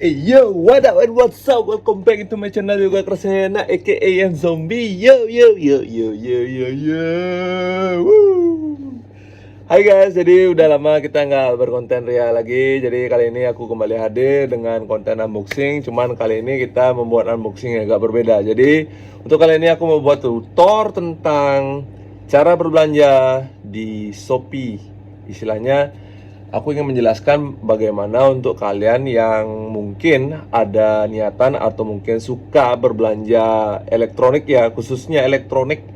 Hey yo, what up and what's up? Welcome back to my channel Yoga Krasena aka yang zombie. Yo yo yo yo yo yo yo. Woo. Hai guys, jadi udah lama kita nggak berkonten Ria lagi. Jadi kali ini aku kembali hadir dengan konten unboxing. Cuman kali ini kita membuat unboxing yang agak berbeda. Jadi untuk kali ini aku mau buat tutor tentang cara berbelanja di Shopee. Istilahnya aku ingin menjelaskan bagaimana untuk kalian yang mungkin ada niatan atau mungkin suka berbelanja elektronik ya, khususnya elektronik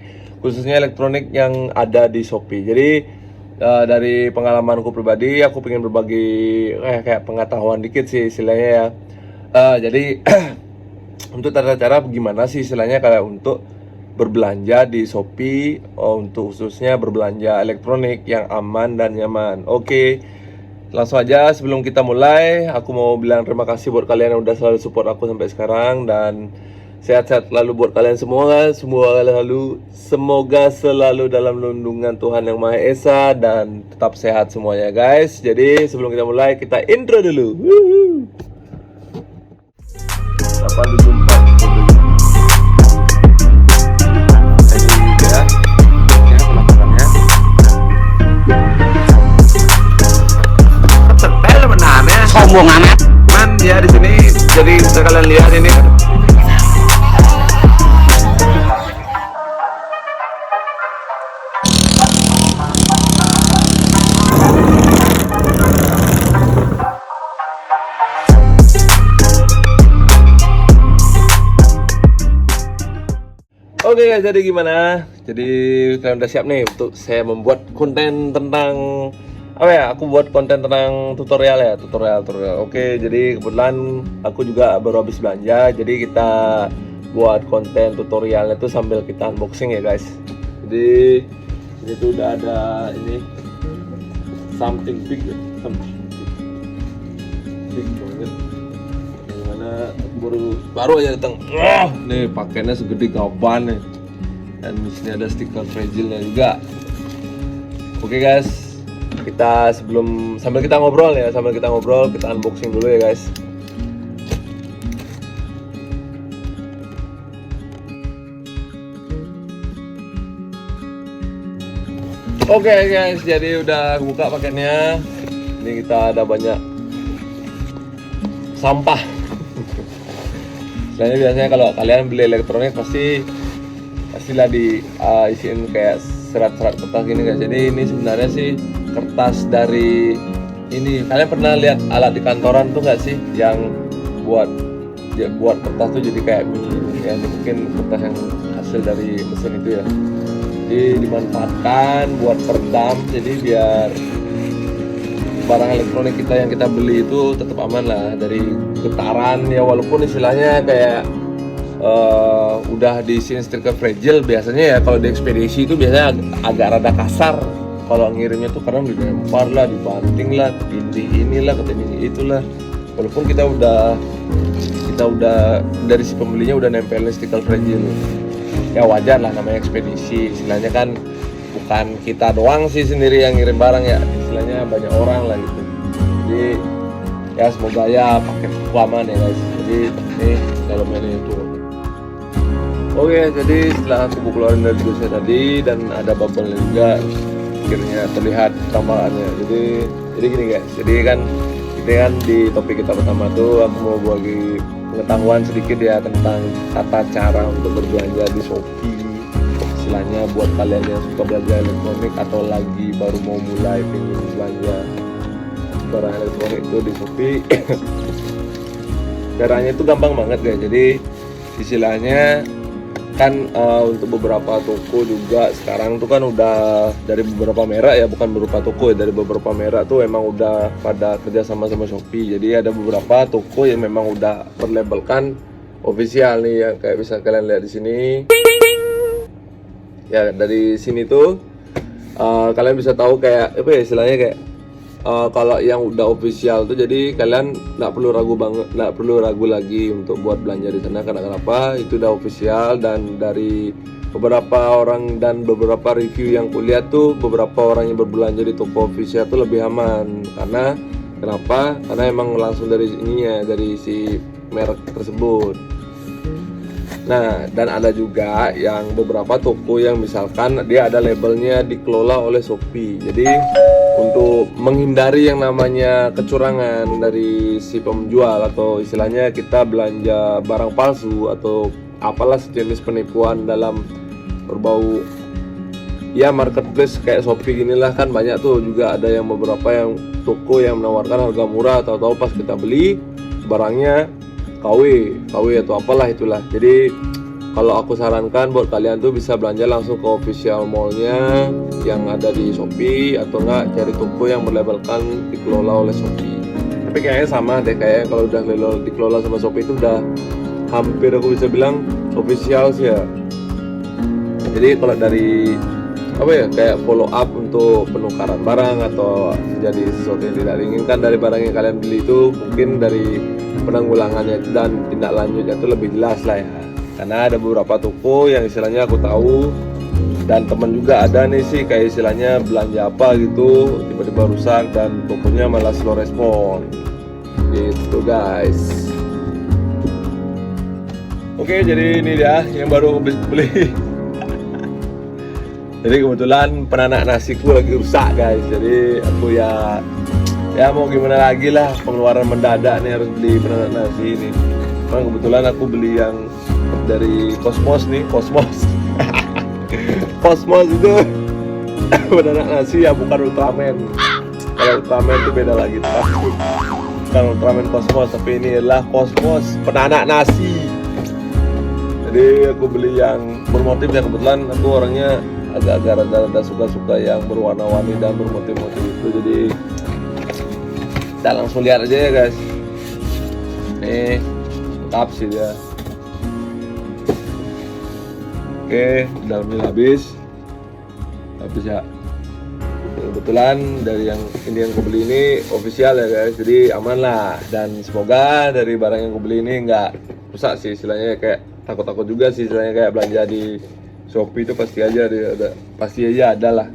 yang ada di Shopee. Jadi dari pengalamanku pribadi, aku pengen berbagi kayak pengetahuan dikit sih istilahnya ya. Jadi untuk tata cara gimana sih istilahnya kalau untuk berbelanja di Shopee, untuk khususnya berbelanja elektronik yang aman dan nyaman. Oke. Langsung aja sebelum kita mulai, aku mau bilang terima kasih buat kalian yang udah selalu support aku sampai sekarang. Dan sehat-sehat selalu buat kalian semua. Semoga selalu dalam lindungan Tuhan Yang Maha Esa. Dan tetap sehat semuanya guys. Jadi sebelum kita mulai, kita intro dulu. 874 sombong amat. Man ya di sini. Jadi bisa kalian lihat ini. Oke guys, jadi gimana? Jadi kalian udah siap nih untuk saya membuat konten tentang apa ya? Aku buat konten tentang tutorial ya, tutorial. Oke, jadi kebetulan aku juga baru habis belanja, jadi kita buat konten tutorialnya itu sambil kita unboxing ya guys. Jadi ini tuh udah ada ini something big banget. Gimana? Aku baru aja datang. Nih pakainya segede gaban nih. Dan di sini ada stiker fragile-nya juga. Oke guys. Sambil kita ngobrol, kita unboxing dulu ya guys. Oke guys, jadi udah buka paketnya. Ini kita ada banyak sampah. Biasanya kalau kalian beli elektronik pastilah isiin kayak serat-serat kertas gini guys. Jadi ini sebenarnya sih kertas dari ini. Kalian pernah lihat alat di kantoran tuh nggak sih yang buat kertas tuh jadi kayak mini ya, mungkin kertas yang hasil dari mesin itu ya. Jadi dimanfaatkan buat peredam, jadi biar barang elektronik kita yang kita beli itu tetap aman lah dari getaran ya, walaupun istilahnya kayak udah diisiin stiker fragile. Biasanya ya kalau di ekspedisi itu biasanya agak rada kasar kalau ngirimnya tuh, karena dilempar lah, dibanting lah, tindih inilah, ketindih itulah. Walaupun kita udah dari si pembelinya udah nempelin stiker fragile. Ya wajar lah, namanya ekspedisi. Istilahnya kan bukan kita doang sih sendiri yang ngirim barang ya, istilahnya banyak orang lah gitu. Jadi ya semoga ya paket aman ya guys. Jadi ini dalamnya ini tuh. Oke, jadi setelah aku keluarin dari dusnya tadi dan ada bubble juga, akhirnya terlihat tambahannya. Jadi gini guys, jadi kan di topik kita pertama tuh aku mau bagi pengetahuan sedikit ya tentang tata cara untuk berbelanja di Shopee. Istilahnya buat kalian yang suka belanja elektronik atau lagi baru mau mulai pengen belanja barang elektronik itu di Shopee. Caranya itu gampang banget guys. Jadi istilahnya kan untuk beberapa toko juga sekarang tuh kan udah dari beberapa merek ya, bukan beberapa toko ya, dari beberapa merek tuh emang udah pada kerja sama Shopee. Jadi ada beberapa toko yang memang udah berlabelkan official nih ya, kayak bisa kalian lihat di sini ya. Dari sini tuh kalian bisa tahu kayak apa ya istilahnya, kayak kalau yang udah official tuh jadi kalian nggak perlu ragu lagi untuk buat belanja di sana. Karena kenapa? Itu udah official, dan dari beberapa orang dan beberapa review yang kulihat tuh beberapa orang yang berbelanja di toko official tuh lebih aman, karena Kenapa? Karena emang langsung dari ininya, dari si merek tersebut. Nah, dan ada juga yang beberapa toko yang misalkan dia ada labelnya dikelola oleh Shopee. Jadi untuk menghindari yang namanya kecurangan dari si penjual, atau istilahnya kita belanja barang palsu atau apalah sejenis penipuan dalam berbau ya marketplace kayak Shopee ginilah, kan banyak tuh. Juga ada yang beberapa yang toko yang menawarkan harga murah, tahu-tahu pas kita beli barangnya KW atau apalah itulah. Jadi kalau aku sarankan buat kalian tuh bisa belanja langsung ke official mallnya yang ada di Shopee, atau enggak cari toko yang berlabelkan dikelola oleh Shopee. Tapi kayaknya sama deh, kayaknya kalau udah dikelola sama Shopee itu udah hampir aku bisa bilang official sih ya. Jadi kalau dari apa ya, kayak follow up untuk penukaran barang atau jadi sesuatu yang tidak diinginkan dari barang yang kalian beli itu, mungkin dari penanggulangannya dan tindak lanjutnya itu lebih jelas lah ya. Karena ada beberapa toko yang istilahnya aku tahu, dan teman juga ada nih sih, kayak istilahnya belanja apa gitu tiba-tiba rusak dan tokonya malah slow respon gitu guys. Oke, jadi ini dia yang baru aku beli. Jadi kebetulan penanak nasiku lagi rusak guys. Jadi aku ya mau gimana lagi lah, pengeluaran mendadak nih harus beli penanak nasi ini. Memang kebetulan aku beli yang dari Cosmos nih, Cosmos itu penanak nasi ya, bukan Ultraman. Kalau Ultraman itu beda lagi, bukan Ultraman Cosmos, tapi ini adalah Cosmos penanak nasi. Jadi aku beli yang bermotif ya, kebetulan aku orangnya agak-agak rada suka-suka yang berwarna-warni dan bermotif-motif itu. Jadi kita langsung lihat aja ya guys. Nih lengkap sih dia. Oke, dalamnya habis ya. Kebetulan dari yang ini yang aku beli ini official ya guys, jadi aman lah. Dan semoga dari barang yang aku beli ini nggak rusak sih, istilahnya kayak takut-takut juga sih, istilahnya kayak belanja di Shopee itu pasti aja ada lah.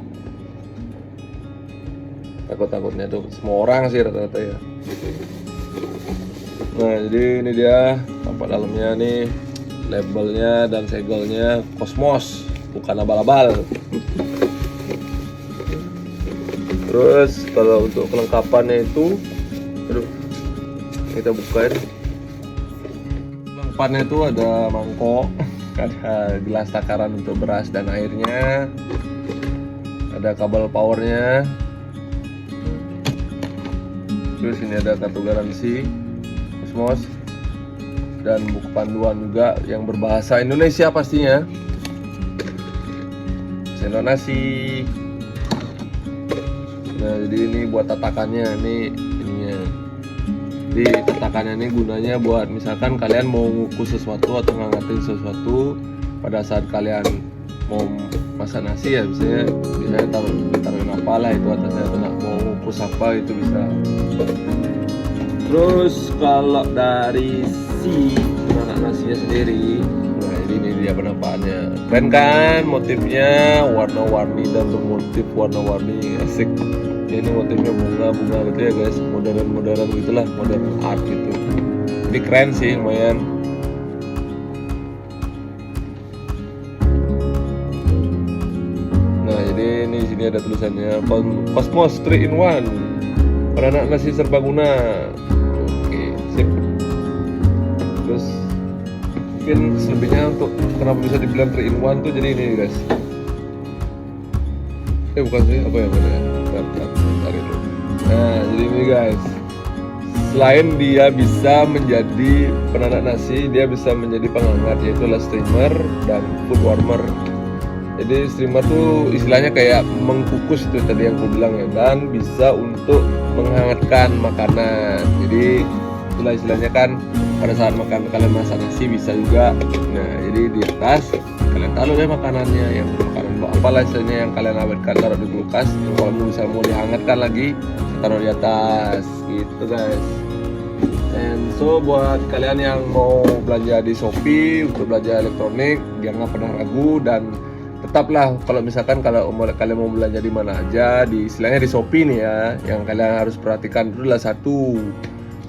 Takut-takutnya tuh semua orang sih rata-rata ya. Nah, jadi ini dia tampak dalamnya nih, labelnya dan segelnya Cosmos, bukan abal-abal. Terus kalau untuk kelengkapannya itu, kita bukain. Kelengkapannya itu ada mangkok, ada gelas takaran untuk beras dan airnya, ada kabel powernya, terus ini ada kartu garansi Cosmos dan buku panduan juga yang berbahasa Indonesia pastinya. Sendok nasi. Nah, jadi ini buat tatakannya, ininya. Jadi tatakannya ini gunanya buat misalkan kalian mau ngukus sesuatu atau ngangetin sesuatu pada saat kalian mau masak nasi ya, biasanya taruhin apalah itu atasnya, atau mau ngukus apa itu bisa. Terus kalau dari si penanak nasinya sendiri, nah ini dia penampakannya. Keren kan motifnya, warna-warni dan bermotif warna-warni, asik. Ini motifnya bunga-bunga gitu ya guys, modern gitulah, modern art gitu. Jadi keren sih, lumayan. Nah, jadi ini sini ada tulisannya Cosmos 3 in 1, penanak nasi serbaguna. Oke, sip. Terus mungkin selebihnya untuk kenapa bisa dibilang 3 in 1 tuh jadi ini guys. Bukan sih, apa ya bener? Cari dulu. Nah, jadi ini guys, selain dia bisa menjadi penanak nasi, dia bisa menjadi penghangat, yaitu steamer dan food warmer. Jadi steamer tuh istilahnya kayak mengkukus itu tadi yang aku bilang ya, dan bisa untuk menghangatkan makanan. Jadi itulah istilahnya kan, pada saat kalian masak nasi bisa juga. Nah, jadi di atas kalian taruh deh makanannya, yang makanan apalah istilahnya yang kalian awetkan, taruh di kulkas. Kalau misalnya mau dihangatkan lagi, taruh di atas gitu guys. And so buat kalian yang mau belanja di Shopee untuk belanja elektronik, jangan pernah ragu dan tetaplah kalau misalkan kalian mau belanja di mana aja, istilahnya di Shopee nih ya, yang kalian harus perhatikan itu adalah satu,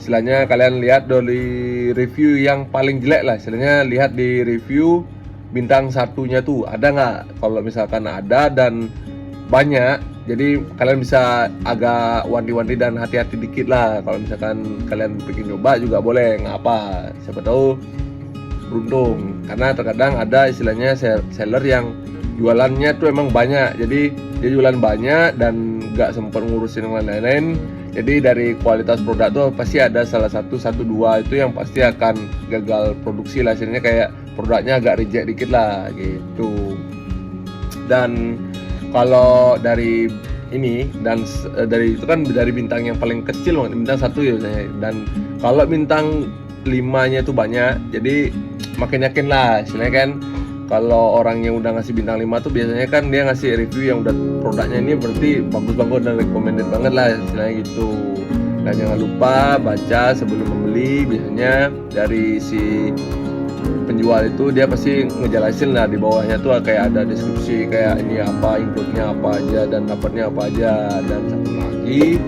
istilahnya kalian lihat dari review yang paling jelek lah, istilahnya lihat di review bintang satunya tuh ada nggak. Kalau misalkan ada dan banyak, jadi kalian bisa agak wanti-wanti dan hati-hati dikit lah. Kalau misalkan kalian bikin nyoba juga boleh, nggak apa, siapa tahu beruntung. Karena terkadang ada istilahnya seller yang jualannya tuh emang banyak, jadi dia jualan banyak dan nggak sempat ngurusin yang lain-lain. Jadi dari kualitas produk tuh pasti ada salah satu dua itu yang pasti akan gagal produksi lah, istilahnya kayak produknya agak reject dikit lah gitu. Dan kalau dari ini dan dari itu kan dari bintang yang paling kecil banget, bintang 1 ya biasanya. Dan kalau bintang 5-nya itu banyak, jadi makin yakin lah istilahnya kan. Kalau orang yang udah ngasih bintang 5 tuh biasanya kan dia ngasih review yang udah produknya ini berarti bagus-bagus dan recommended banget lah istilahnya gitu. Dan jangan lupa baca sebelum membeli, biasanya dari si penjual itu dia pasti ngejelasin lah di bawahnya tuh kayak ada deskripsi kayak ini apa, include-nya apa aja dan dapatnya apa aja. Dan satu lagi,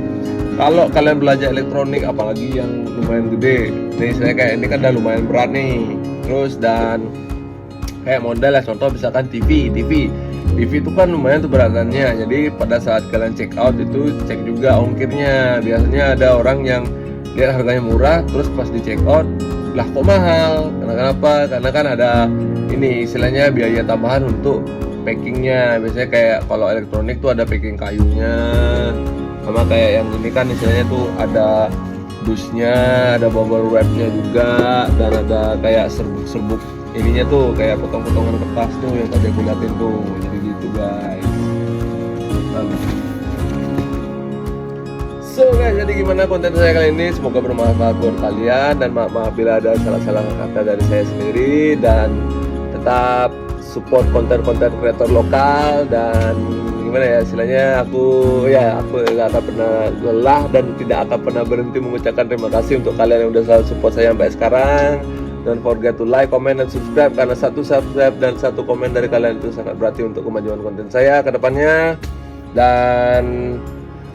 kalau kalian belanja elektronik apalagi yang lumayan gede, nih saya kayak ini kan udah lumayan berat nih, terus dan kayak modal ya, contoh misalkan TV itu kan lumayan tuh beratannya. Jadi pada saat kalian check out itu cek juga ongkirnya. Biasanya ada orang yang lihat harganya murah terus pas di check out lah kok mahal. Kenapa? Karena kan ada ini istilahnya biaya tambahan untuk packingnya. Biasanya kayak kalau elektronik tuh ada packing kayunya, sama kayak yang ini kan istilahnya tuh ada dusnya, ada bubble wrapnya juga, dan ada kayak serbuk ininya tuh kayak potong-potongan kertas tuh yang tadi aku liatin tuh. Jadi gitu guys. So guys, jadi gimana konten saya kali ini? Semoga bermanfaat buat kalian, dan maaf bila ada salah-salah kata dari saya sendiri. Dan tetap support konten-konten kreator lokal. Dan gimana ya istilahnya, aku tidak akan pernah lelah dan tidak akan pernah berhenti mengucapkan terima kasih untuk kalian yang udah selalu support saya sampai sekarang. Don't forget to like, comment, dan subscribe, karena satu subscribe dan satu komen dari kalian itu sangat berarti untuk kemajuan konten saya ke depannya. Dan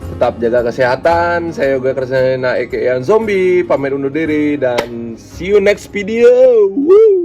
tetap jaga kesehatan. Saya Yoga Kresena aka Zombie pamit undur diri, dan see you next video. Woo!